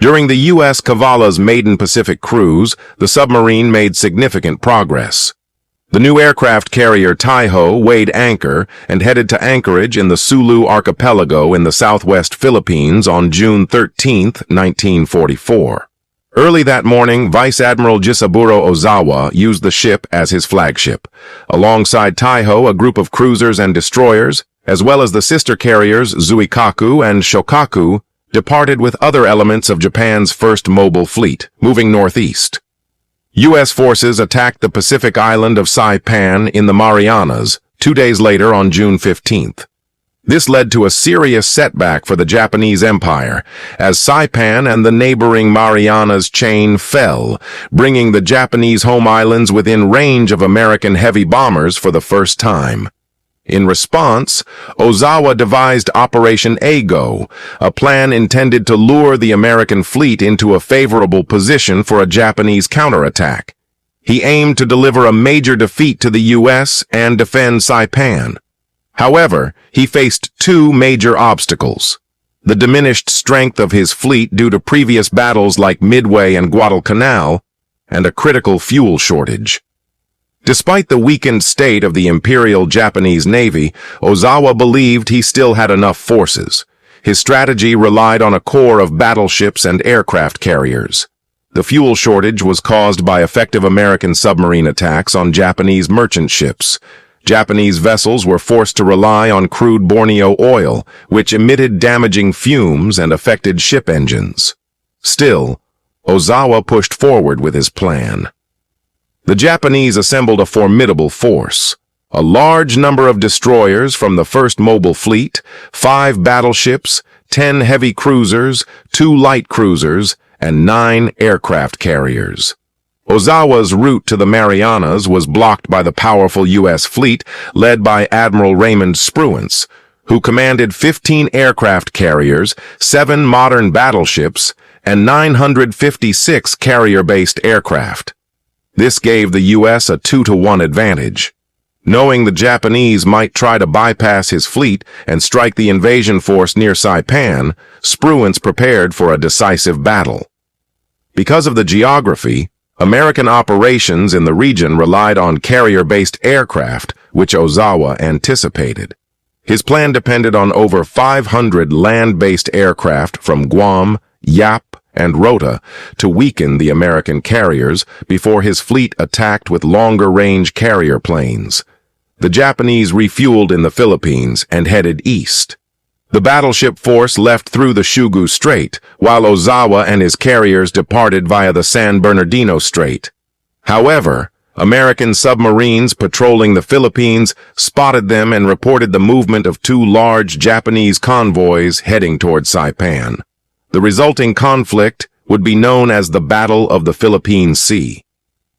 During the U.S. Cavala's maiden Pacific cruise, the submarine made significant progress. The new aircraft carrier Taiho weighed anchor and headed to anchorage in the Sulu archipelago in the southwest Philippines on June 13, 1944. Early that morning, Vice Admiral Jisaburo Ozawa used the ship as his flagship. Alongside Taiho, a group of cruisers and destroyers, as well as the sister carriers Zuikaku and Shokaku, departed with other elements of Japan's first mobile fleet, moving northeast. U.S. forces attacked the Pacific island of Saipan in the Marianas 2 days later on June 15th. This led to a serious setback for the Japanese Empire, as Saipan and the neighboring Marianas chain fell, bringing the Japanese home islands within range of American heavy bombers for the first time. In response, Ozawa devised Operation Ago, a plan intended to lure the American fleet into a favorable position for a Japanese counterattack. He aimed to deliver a major defeat to the U.S. and defend Saipan. However, he faced two major obstacles: the diminished strength of his fleet due to previous battles like Midway and Guadalcanal, and a critical fuel shortage. Despite the weakened state of the Imperial Japanese Navy, Ozawa believed he still had enough forces. His strategy relied on a core of battleships and aircraft carriers. The fuel shortage was caused by effective American submarine attacks on Japanese merchant ships. Japanese vessels were forced to rely on crude Borneo oil, which emitted damaging fumes and affected ship engines. Still, Ozawa pushed forward with his plan. The Japanese assembled a formidable force: a large number of destroyers from the first mobile fleet, 5 battleships, 10 heavy cruisers, 2 light cruisers, and 9 aircraft carriers. Ozawa's route to the Marianas was blocked by the powerful U.S. fleet led by Admiral Raymond Spruance, who commanded 15 aircraft carriers, 7 modern battleships, and 956 carrier-based aircraft. This gave the U.S. a 2-to-1 advantage. Knowing the Japanese might try to bypass his fleet and strike the invasion force near Saipan, Spruance prepared for a decisive battle. Because of the geography, American operations in the region relied on carrier-based aircraft, which Ozawa anticipated. His plan depended on over 500 land-based aircraft from Guam, Yap, and Rota to weaken the American carriers before his fleet attacked with longer-range carrier planes. The Japanese refueled in the Philippines and headed east. The battleship force left through the Shugu Strait, while Ozawa and his carriers departed via the San Bernardino Strait. However, American submarines patrolling the Philippines spotted them and reported the movement of 2 large Japanese convoys heading toward Saipan. The resulting conflict would be known as the Battle of the Philippine Sea.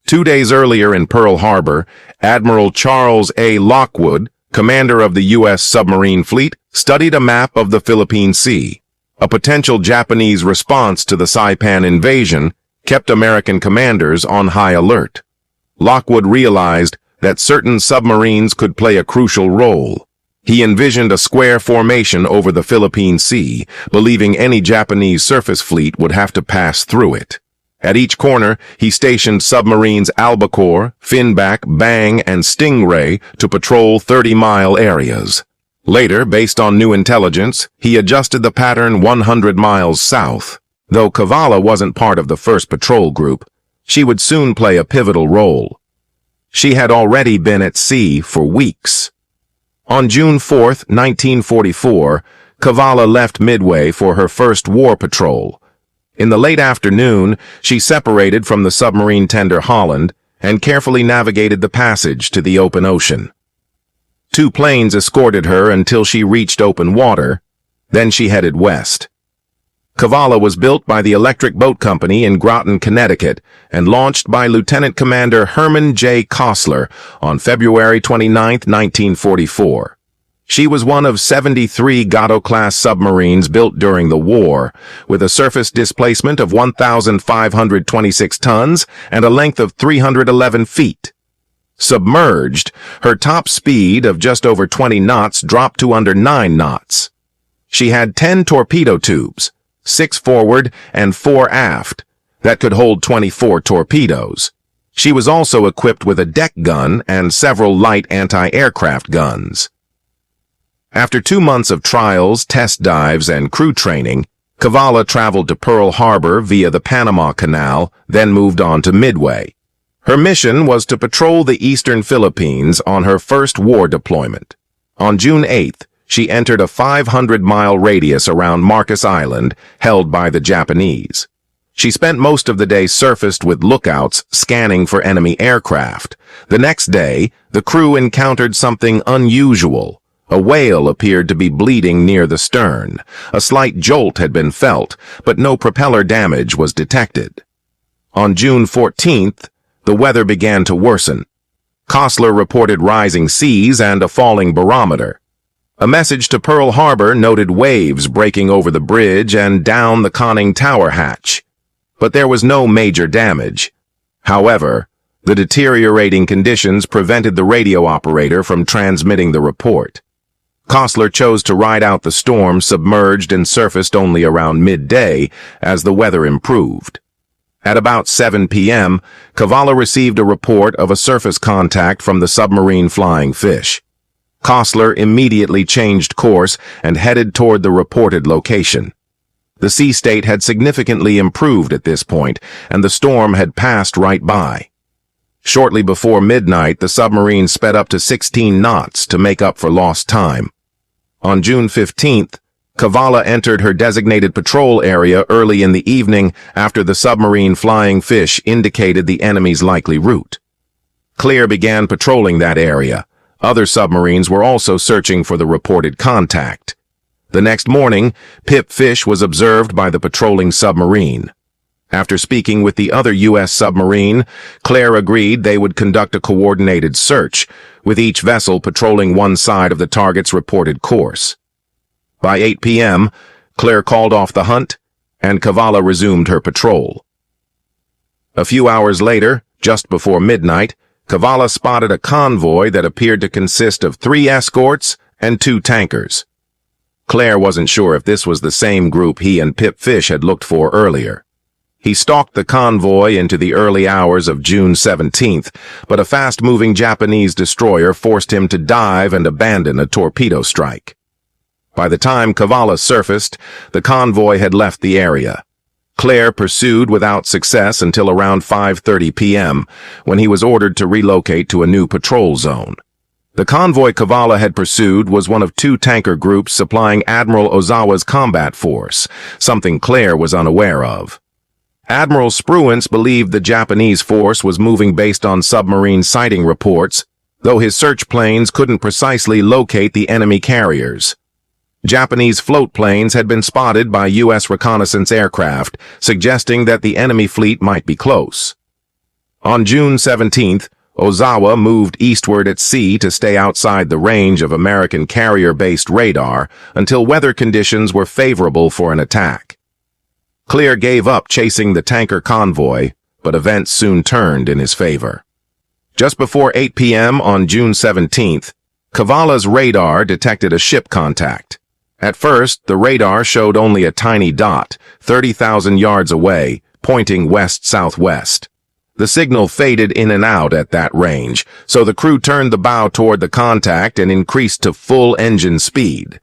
2 days earlier in Pearl Harbor, Admiral Charles A. Lockwood, commander of the U.S. submarine fleet, studied a map of the Philippine Sea. A potential Japanese response to the Saipan invasion kept American commanders on high alert. Lockwood realized that certain submarines could play a crucial role. He envisioned a square formation over the Philippine Sea, believing any Japanese surface fleet would have to pass through it. At each corner, he stationed submarines Albacore, Finback, Bang, and Stingray to patrol 30-mile areas. Later, based on new intelligence, he adjusted the pattern 100 miles south. Though Cavala wasn't part of the first patrol group, she would soon play a pivotal role. She had already been at sea for weeks. On June 4, 1944, Cavala left Midway for her first war patrol. In the late afternoon, she separated from the submarine tender Holland and carefully navigated the passage to the open ocean. 2 planes escorted her until she reached open water, then she headed west. Cavala was built by the Electric Boat Company in Groton, Connecticut, and launched by Lieutenant Commander Herman J. Kostler on February 29, 1944. She was one of 73 Gato-class submarines built during the war, with a surface displacement of 1,526 tons and a length of 311 feet. Submerged, her top speed of just over 20 knots dropped to under 9 knots. She had 10 torpedo tubes, 6 forward and 4 aft, that could hold 24 torpedoes. She was also equipped with a deck gun and several light anti-aircraft guns. After 2 months of trials, test dives, and crew training, Cavala traveled to Pearl Harbor via the Panama Canal, then moved on to Midway. Her mission was to patrol the eastern Philippines on her first war deployment. On June 8th, she entered a 500-mile radius around Marcus Island, held by the Japanese. She spent most of the day surfaced with lookouts scanning for enemy aircraft. The next day, the crew encountered something unusual. A whale appeared to be bleeding near the stern. A slight jolt had been felt, but no propeller damage was detected. On June 14th, the weather began to worsen. Costler reported rising seas and a falling barometer. A message to Pearl Harbor noted waves breaking over the bridge and down the conning tower hatch. But there was no major damage. However, the deteriorating conditions prevented the radio operator from transmitting the report. Costler chose to ride out the storm, submerged and surfaced only around midday as the weather improved. At about 7 p.m., Cavala received a report of a surface contact from the submarine Flying Fish. Costler immediately changed course and headed toward the reported location. The sea state had significantly improved at this point, and the storm had passed right by. Shortly before midnight, the submarine sped up to 16 knots to make up for lost time. On June 15th, Cavala entered her designated patrol area early in the evening after the submarine Flying Fish indicated the enemy's likely route. Clear began patrolling that area. Other submarines were also searching for the reported contact. The next morning, Pip Fish was observed by the patrolling submarine. After speaking with the other U.S. submarine, Claire agreed they would conduct a coordinated search, with each vessel patrolling one side of the target's reported course. By 8 p.m., Claire called off the hunt, and Cavala resumed her patrol. A few hours later, just before midnight, Cavala spotted a convoy that appeared to consist of 3 escorts and 2 tankers. Claire wasn't sure if this was the same group he and Pip Fish had looked for earlier. He stalked the convoy into the early hours of June 17th, but a fast-moving Japanese destroyer forced him to dive and abandon a torpedo strike. By the time Cavala surfaced, the convoy had left the area. Claire pursued without success until around 5:30 p.m., when he was ordered to relocate to a new patrol zone. The convoy Cavala had pursued was one of 2 tanker groups supplying Admiral Ozawa's combat force, something Claire was unaware of. Admiral Spruance believed the Japanese force was moving based on submarine sighting reports, though his search planes couldn't precisely locate the enemy carriers. Japanese float planes had been spotted by U.S. reconnaissance aircraft, suggesting that the enemy fleet might be close. On June 17th, Ozawa moved eastward at sea to stay outside the range of American carrier-based radar until weather conditions were favorable for an attack. Clear gave up chasing the tanker convoy, but events soon turned in his favor. Just before 8 p.m. on June 17th, Cavala's radar detected a ship contact. At first, the radar showed only a tiny dot, 30,000 yards away, pointing west-southwest. The signal faded in and out at that range, so the crew turned the bow toward the contact and increased to full engine speed.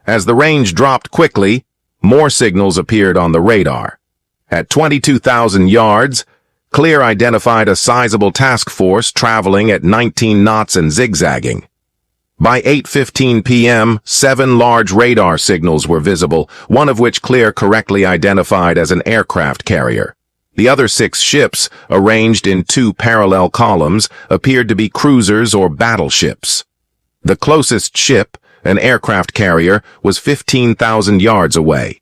As the range dropped quickly, more signals appeared on the radar. At 22,000 yards, Clear identified a sizable task force traveling at 19 knots and zigzagging. By 8:15 p.m., 7 large radar signals were visible, one of which Clear correctly identified as an aircraft carrier. The other 6 ships, arranged in 2 parallel columns, appeared to be cruisers or battleships. The closest ship, an aircraft carrier, was 15,000 yards away.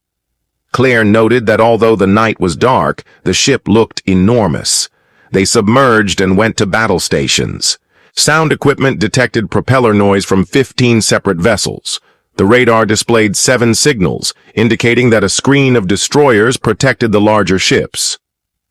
Claire noted that although the night was dark, the ship looked enormous. They submerged and went to battle stations. Sound equipment detected propeller noise from 15 separate vessels. The radar displayed 7 signals, indicating that a screen of destroyers protected the larger ships.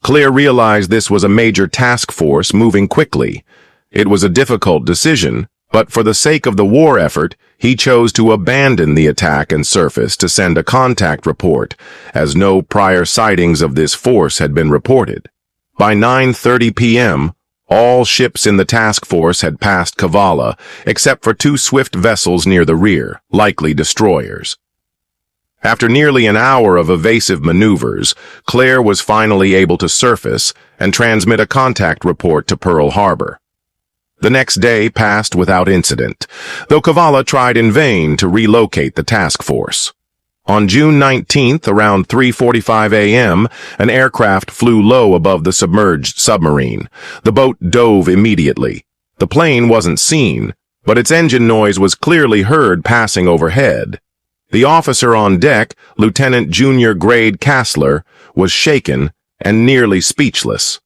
Clear realized this was a major task force moving quickly. It was a difficult decision, but for the sake of the war effort, He chose to abandon the attack and surface to send a contact report, as no prior sightings of this force had been reported. By 9:30 p.m., all ships in the task force had passed Cavala, except for 2 swift vessels near the rear, likely destroyers. After nearly an hour of evasive maneuvers, Claire was finally able to surface and transmit a contact report to Pearl Harbor. The next day passed without incident, though Cavala tried in vain to relocate the task force. On June 19th, around 3:45 a.m., an aircraft flew low above the submerged submarine. The boat dove immediately. The plane wasn't seen, but its engine noise was clearly heard passing overhead. The officer on deck, Lieutenant Junior Grade Kassler, was shaken and nearly speechless.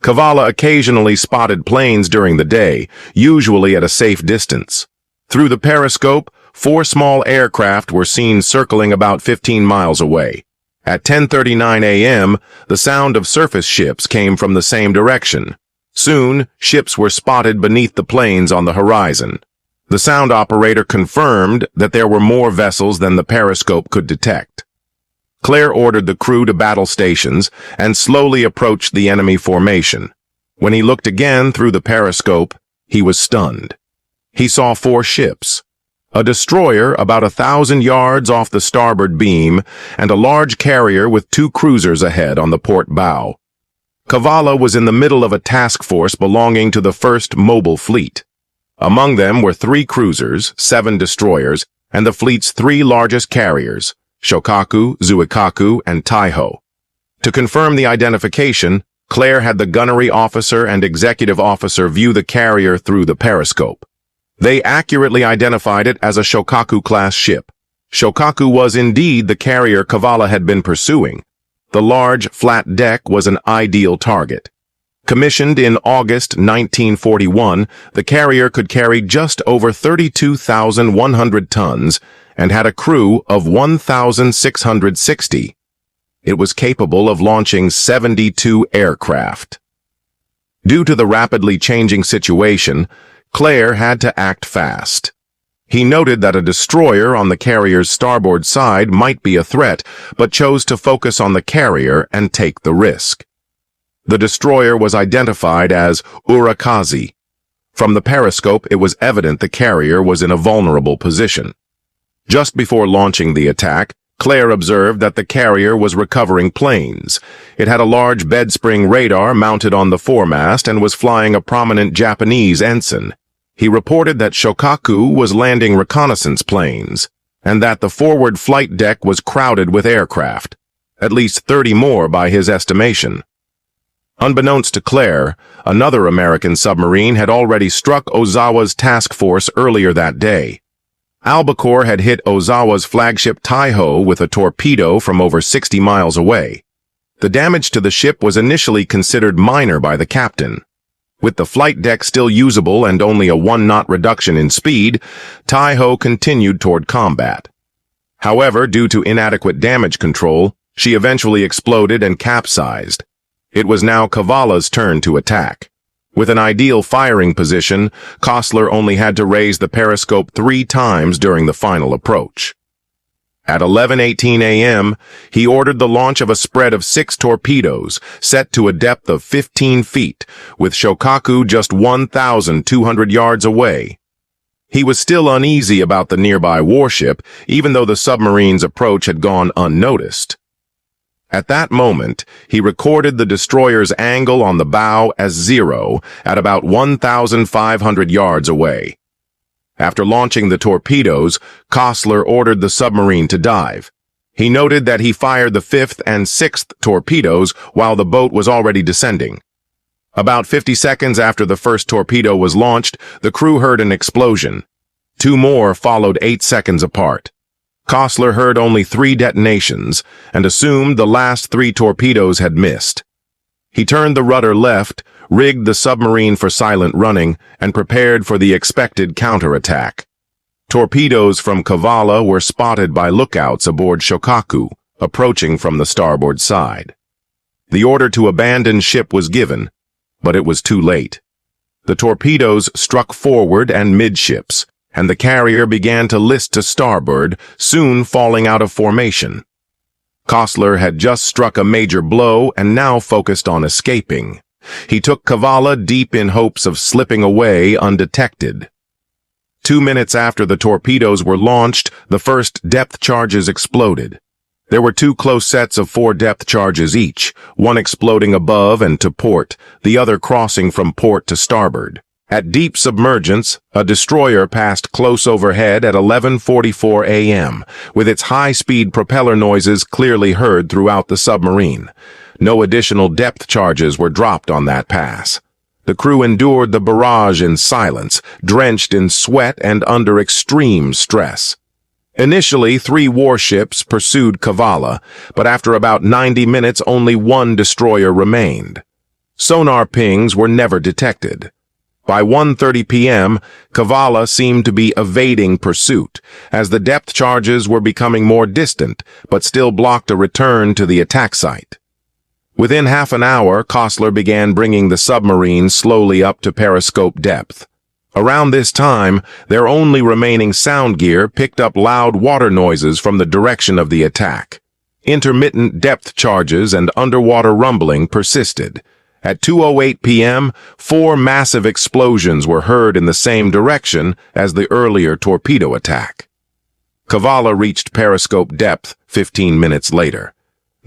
Cavala occasionally spotted planes during the day, usually at a safe distance. Through the periscope, 4 small aircraft were seen circling about 15 miles away. At 10:39 a.m., the sound of surface ships came from the same direction. Soon, ships were spotted beneath the planes on the horizon. The sound operator confirmed that there were more vessels than the periscope could detect. Claire ordered the crew to battle stations and slowly approached the enemy formation. When he looked again through the periscope, he was stunned. He saw 4 ships, a destroyer about 1,000 yards off the starboard beam, and a large carrier with 2 cruisers ahead on the port bow. Cavala was in the middle of a task force belonging to the 1st Mobile Fleet. Among them were 3 cruisers, 7 destroyers, and the fleet's 3 largest carriers, Shokaku, Zuikaku, and Taiho. To confirm the identification, Claire had the gunnery officer and executive officer view the carrier through the periscope. They accurately identified it as a Shokaku-class ship. Shokaku was indeed the carrier Cavala had been pursuing. The large, flat deck was an ideal target. Commissioned in August 1941, the carrier could carry just over 32,100 tons and had a crew of 1,660. It was capable of launching 72 aircraft. Due to the rapidly changing situation, Claire had to act fast. He noted that a destroyer on the carrier's starboard side might be a threat, but chose to focus on the carrier and take the risk. The destroyer was identified as Urakazi. From the periscope, it was evident the carrier was in a vulnerable position. Just before launching the attack, Claire observed that the carrier was recovering planes. It had a large bedspring radar mounted on the foremast and was flying a prominent Japanese ensign. He reported that Shokaku was landing reconnaissance planes, and that the forward flight deck was crowded with aircraft, at least 30 more by his estimation. Unbeknownst to Claire, another American submarine had already struck Ozawa's task force earlier that day. Albacore had hit Ozawa's flagship Taiho with a torpedo from over 60 miles away. The damage to the ship was initially considered minor by the captain. With the flight deck still usable and only a 1-knot reduction in speed, Taiho continued toward combat. However, due to inadequate damage control, she eventually exploded and capsized. It was now Cavala's turn to attack. With an ideal firing position, Kassler only had to raise the periscope 3 times during the final approach. At 11:18 a.m., he ordered the launch of a spread of 6 torpedoes, set to a depth of 15 feet, with Shokaku just 1,200 yards away. He was still uneasy about the nearby warship, even though the submarine's approach had gone unnoticed. At that moment, he recorded the destroyer's angle on the bow as 0 at about 1,500 yards away. After launching the torpedoes, Kassler ordered the submarine to dive. He noted that he fired the 5th and 6th torpedoes while the boat was already descending. About 50 seconds after the first torpedo was launched, the crew heard an explosion. 2 more followed 8 seconds apart. Kassler heard only 3 detonations and assumed the last 3 torpedoes had missed. He turned the rudder left, rigged the submarine for silent running, and prepared for the expected counterattack. Torpedoes from Cavala were spotted by lookouts aboard Shokaku, approaching from the starboard side. The order to abandon ship was given, but it was too late. The torpedoes struck forward and midships, and the carrier began to list to starboard, soon falling out of formation. Costler had just struck a major blow and now focused on escaping. He took Cavala deep in hopes of slipping away undetected. 2 minutes after the torpedoes were launched, the first depth charges exploded. There were 2 close sets of 4 depth charges each, one exploding above and to port, the other crossing from port to starboard. At deep submergence, a destroyer passed close overhead at 11:44 a.m., with its high-speed propeller noises clearly heard throughout the submarine. No additional depth charges were dropped on that pass. The crew endured the barrage in silence, drenched in sweat and under extreme stress. Initially, 3 warships pursued Cavala, but after about 90 minutes only 1 destroyer remained. Sonar pings were never detected. By 1:30 p.m., Cavala seemed to be evading pursuit, as the depth charges were becoming more distant, but still blocked a return to the attack site. Within half an hour, Costler began bringing the submarine slowly up to periscope depth. Around this time, their only remaining sound gear picked up loud water noises from the direction of the attack. Intermittent depth charges and underwater rumbling persisted. At 2:08 p.m., 4 massive explosions were heard in the same direction as the earlier torpedo attack. Cavala reached periscope depth 15 minutes later.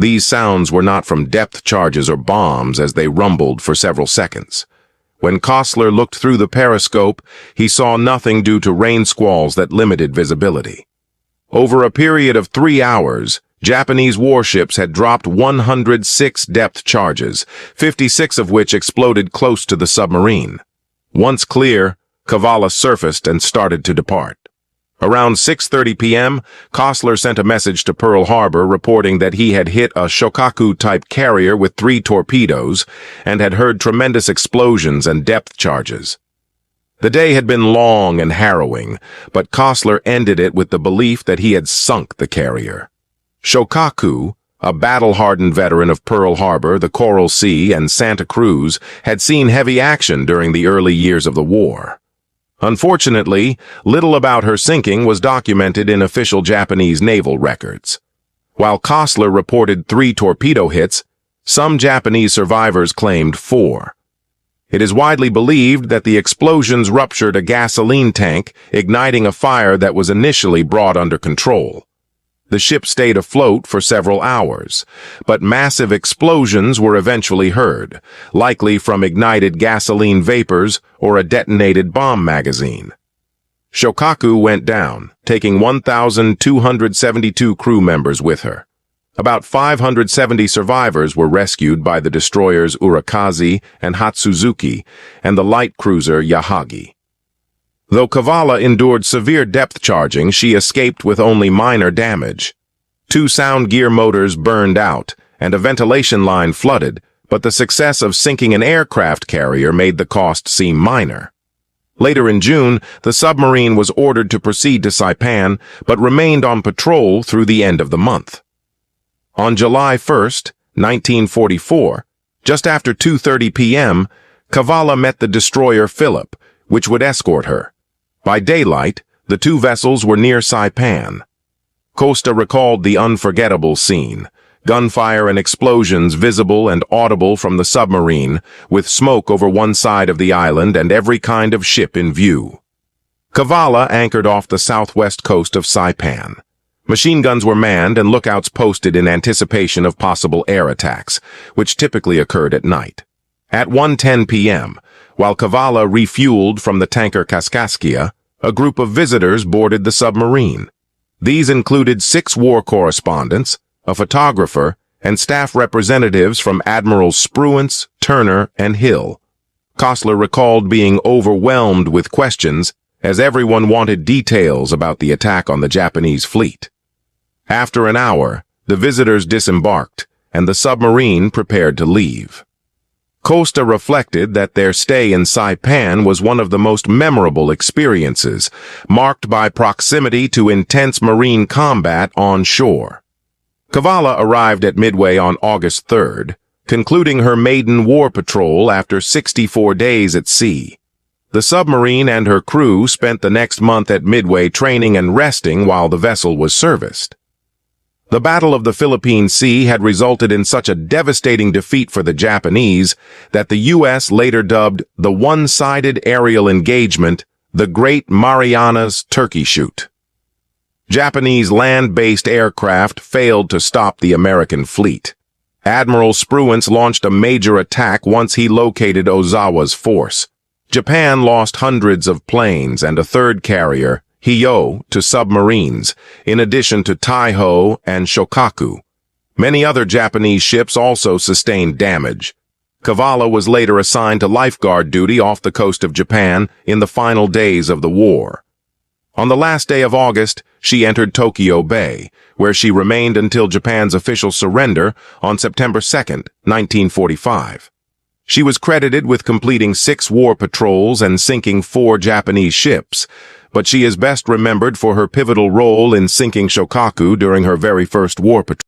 These sounds were not from depth charges or bombs as they rumbled for several seconds. When Costler looked through the periscope, he saw nothing due to rain squalls that limited visibility. Over a period of 3 hours, Japanese warships had dropped 106 depth charges, 56 of which exploded close to the submarine. Once clear, Cavala surfaced and started to depart. Around 6:30 p.m., Costler sent a message to Pearl Harbor reporting that he had hit a Shokaku-type carrier with 3 torpedoes and had heard tremendous explosions and depth charges. The day had been long and harrowing, but Costler ended it with the belief that he had sunk the carrier. Shokaku, a battle-hardened veteran of Pearl Harbor, the Coral Sea, and Santa Cruz, had seen heavy action during the early years of the war. Unfortunately, little about her sinking was documented in official Japanese naval records. While Costler reported 3 torpedo hits, some Japanese survivors claimed 4. It is widely believed that the explosions ruptured a gasoline tank, igniting a fire that was initially brought under control. The ship stayed afloat for several hours, but massive explosions were eventually heard, likely from ignited gasoline vapors or a detonated bomb magazine. Shokaku went down, taking 1,272 crew members with her. About 570 survivors were rescued by the destroyers Urakazi and Hatsuzuki and the light cruiser Yahagi. Though Cavala endured severe depth charging, she escaped with only minor damage. 2 sound gear motors burned out, and a ventilation line flooded, but the success of sinking an aircraft carrier made the cost seem minor. Later in June, the submarine was ordered to proceed to Saipan, but remained on patrol through the end of the month. On July 1, 1944, just after 2:30 p.m., Cavala met the destroyer Philip, which would escort her. By daylight, the 2 vessels were near Saipan. Costa recalled the unforgettable scene, gunfire and explosions visible and audible from the submarine, with smoke over one side of the island and every kind of ship in view. Cavala anchored off the southwest coast of Saipan. Machine guns were manned and lookouts posted in anticipation of possible air attacks, which typically occurred at night. At 1:10 p.m., while Cavala refueled from the tanker Kaskaskia, a group of visitors boarded the submarine. These included 6 war correspondents, a photographer, and staff representatives from Admirals Spruance, Turner, and Hill. Costler recalled being overwhelmed with questions as everyone wanted details about the attack on the Japanese fleet. After an hour, the visitors disembarked, and the submarine prepared to leave. Costa reflected that their stay in Saipan was one of the most memorable experiences, marked by proximity to intense marine combat on shore. Cavala arrived at Midway on August 3rd, concluding her maiden war patrol after 64 days at sea. The submarine and her crew spent the next month at Midway training and resting while the vessel was serviced. The Battle of the Philippine Sea had resulted in such a devastating defeat for the Japanese that the U.S. later dubbed the one-sided aerial engagement the Great Marianas Turkey Shoot. Japanese land-based aircraft failed to stop the American fleet. Admiral Spruance launched a major attack once he located Ozawa's force. Japan lost hundreds of planes and a third carrier, Hiyo, to submarines, in addition to Taiho and Shokaku. Many other Japanese ships also sustained damage. Cavala was later assigned to lifeguard duty off the coast of Japan in the final days of the war. On the last day of August, she entered Tokyo Bay, where she remained until Japan's official surrender on September 2, 1945. She was credited with completing 6 war patrols and sinking 4 Japanese ships, but she is best remembered for her pivotal role in sinking Shokaku during her very first war patrol.